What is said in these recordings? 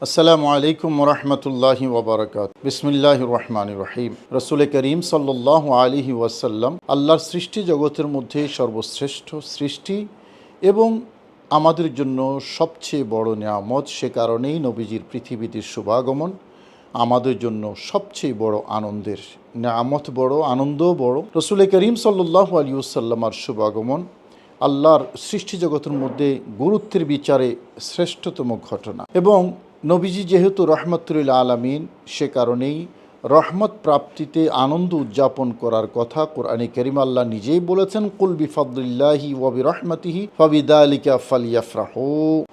আসসালামু আলাইকুম ওরহমতুল্লাহি ওবরাকাত। বিসমিল্লাহির রহমানির রহিম। রসুল করিম সাল্লাল্লাহু আলাইহি ওয়াসাল্লাম আল্লাহর সৃষ্টি জগতের মধ্যে সর্বশ্রেষ্ঠ সৃষ্টি এবং আমাদের জন্য সবচেয়ে বড় নিয়ামত। সে কারণেই নবীজির পৃথিবীতে শুভাগমন আমাদের জন্য সবচেয়ে বড় আনন্দের নিয়ামত, বড় আনন্দও বড়। রসুল করিম সাল্লাল্লাহু আলাইহি ওয়াসাল্লামের শুভাগমন আল্লাহর সৃষ্টি জগতের মধ্যে গুরুত্বের বিচারে শ্রেষ্ঠতম ঘটনা। এবং নবীজি যেহেতু রহমতুল আলামিন, সে কারণেই রহমত প্রাপ্তিতে আনন্দ উদযাপন করার কথা কোরআনে কারীম আল্লাহ নিজেই বলেছেন, কুল বিফাদলিল্লাহি ওয়া বিরহমাতিহি ফাবিযালিকা ফালইফরাহু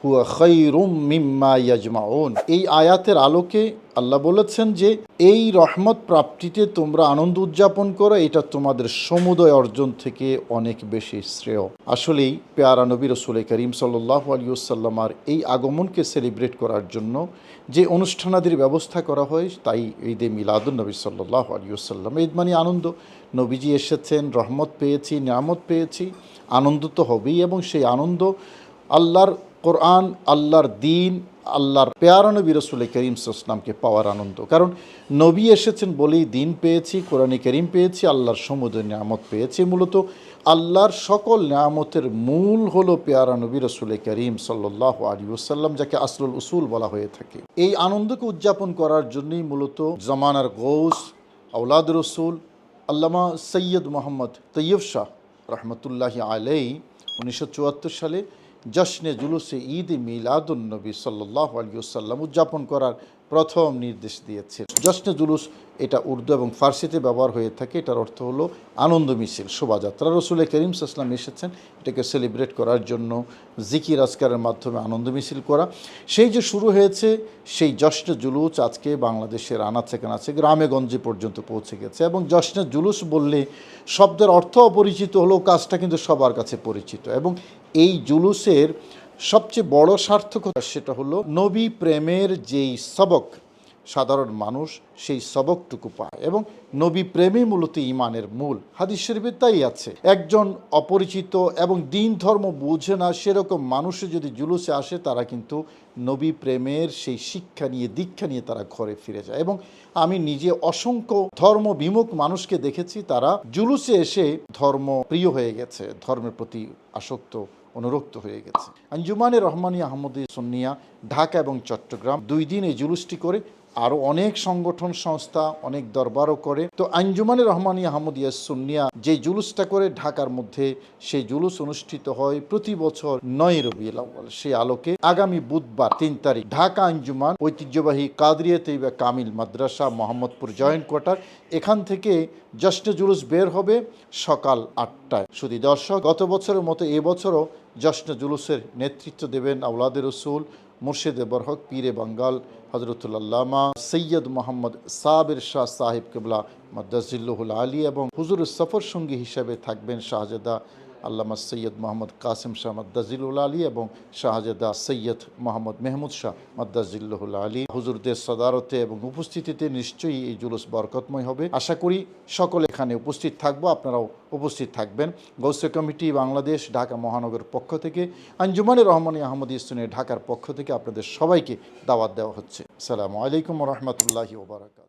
হুয়া খায়রুম মিম্মা ইয়াজমাউন। এই আয়াতের আলোকে আল্লাহ বলেছেন যে এই রহমত প্রাপ্তিতে তোমরা আনন্দ উদযাপন করো, এটা তোমাদের সমুদয় অর্জন থেকে অনেক বেশি শ্রেয়। আসলেই পেয়ারা নবী রসুল করিম সাল্লাল্লাহু আলাইহি ওয়াসাল্লামের এই আগমনকে সেলিব্রেট করার জন্য যে অনুষ্ঠানাদির ব্যবস্থা করা হয়, তাই ঈদে মিলাদুন নবী সাল্লাল্লাহু আলাইহি ওয়াসাল্লাম। ঈদ মানে আনন্দ। নবীজি এসেছেন, রহমত পেয়েছি, নিয়ামত পেয়েছি, আনন্দ তো হবেই। এবং সেই আনন্দ আল্লাহর কোরআন, আল্লাহর দিন, আল্লাহর পেয়ারা নবী রসুল করিম সাল্লামকে পাওয়ার আনন্দ। কারণ নবী এসেছেন বলেই দিন পেয়েছি, কোরআনে করিম পেয়েছি, আল্লাহর সমুদয় নিয়ামত পেয়েছি। মূলত আল্লাহর সকল নিয়ামতের মূল হলো পেয়ারা নবী রসুল করিম সাল্লাল্লাহু আলাইহি ওয়াসাল্লাম, যাকে আসলুল উসুল বলা হয়ে থাকে। এই আনন্দকে উদযাপন করার জন্যই মূলত জামানার গৌস, আওলাদ রসুল আল্লামা সৈয়দ মোহাম্মদ তৈয়ব শাহ রহমতুল্লাহি আলাইহি 1974 সালে জশ্নে জুলুসে ঈদ মিলাদুন নবী সাল্লাল্লাহু আলাইহি ওয়াসাল্লাম উদযাপন করার প্রথম নির্দেশ দিয়েছে। জশ্নে জুলুস এটা উর্দু এবং ফার্সিতে ব্যবহার হয়ে থাকে। এটার অর্থ হলো আনন্দ মিছিল, শোভাযাত্রা। রসুল করিম সাল্লাল্লাহু এসেছেন এটাকে সেলিব্রেট করার জন্য, জিকির আজকারের মাধ্যমে আনন্দ মিছিল করা। সেই যে শুরু হয়েছে সেই জশ্নে জুলুস আজকে বাংলাদেশের আনাচে কানাচে, গ্রামে গঞ্জে পর্যন্ত পৌঁছে গেছে। এবং জশ্নে জুলুস বললে শব্দের অর্থ অপরিচিত হলেও কাজটা কিন্তু সবার কাছে পরিচিত। এবং এই জুলুসের সবচেয়ে বড় সার্থকতা সেটা হলো নবী প্রেমের যেই সবক সাধারণ মানুষ সেই সবকটুকু পায়। এবং নবী প্রেমই মূলত ঈমানের মূল। হাদিস শরীফে তাই আছে, একজন অপরিচিত এবং দিন ধর্ম বুঝে না সেরকম মানুষে যদি জুলুসে আসে, তারা কিন্তু নবী প্রেমের সেই শিক্ষা নিয়ে, দীক্ষা নিয়ে তারা ঘরে ফিরে যায়। এবং আমি নিজে অসংখ্য ধর্ম বিমুখ মানুষকে দেখেছি, তারা জুলুসে এসে ধর্ম প্রিয় হয়ে গেছে, ধর্মের প্রতি আসক্ত, অনুরক্ত হয়ে গেছে। আঞ্জুমানে রহমানিয়া আহমদিয়া সুন্নিয়া ঢাকা এবং চট্টগ্রাম 2 দিন এই জুলুসটি করে। আরও অনেক সংগঠন সংস্থা অনেক দরবারও করে। তো আঞ্জুমানে রহমানিয়া আহমদিয়া সুন্নিয়া যে জুলুসটা করে ঢাকার মধ্যে, সেই জুলুস অনুষ্ঠিত হয় প্রতি বছর 9 রবিউল আউয়াল। সেই আলোকে আগামী বুধবার 3 তারিখ ঢাকা আঞ্জুমান ঐতিহ্যবাহী কাদরিয়া তৈয়বা কামিল মাদ্রাসা মোহাম্মদপুর জয়েন্ট কোয়ার্টার, এখান থেকে জশ্নে জুলুস বের হবে সকাল 8টায়। শুধু দর্শক, গত বছরের মতো এবছরও জশ্নে জুলুসের নেতৃত্ব দেবেন আওলাদে রসুল মুর্শিদে বরহক পীরে বাঙ্গাল হজরতুল আল্লামা সৈয়দ মোহাম্মদ সাবির শাহ সাহেব কিবলা মাদ্দাজিল্লুহুল আলী। এবং হুজুরের সফর সঙ্গী হিসেবে থাকবেন শাহজাদা আল্লামা সৈয়দ মোহাম্মদ কাসিম শাহ মাদ্দাজিল্লুল আলী এবং শাহজাদা সৈয়দ মোহাম্মদ মেহমুদ শাহ মাদ্দাজিল্লুহুল আলী। হুজুরদের সদারতে এবং উপস্থিতিতে নিশ্চয়ই এই জুলুস বরকতময় হবে। আশা করি সকলে এখানে উপস্থিত থাকবো, আপনারাও উপস্থিত থাকবেন। গৌসে কমিটি বাংলাদেশ ঢাকা মহানগর পক্ষ থেকে, আঞ্জুমানে রহমানিয়া আহমদিয়া সুন্নিয়া ঢাকার পক্ষ থেকে আপনাদের সবাইকে দাওয়াত দেওয়া হচ্ছে। আসসালামু আলাইকুম ওয়া রাহমাতুল্লাহি ওয়া বারাকাতুহু।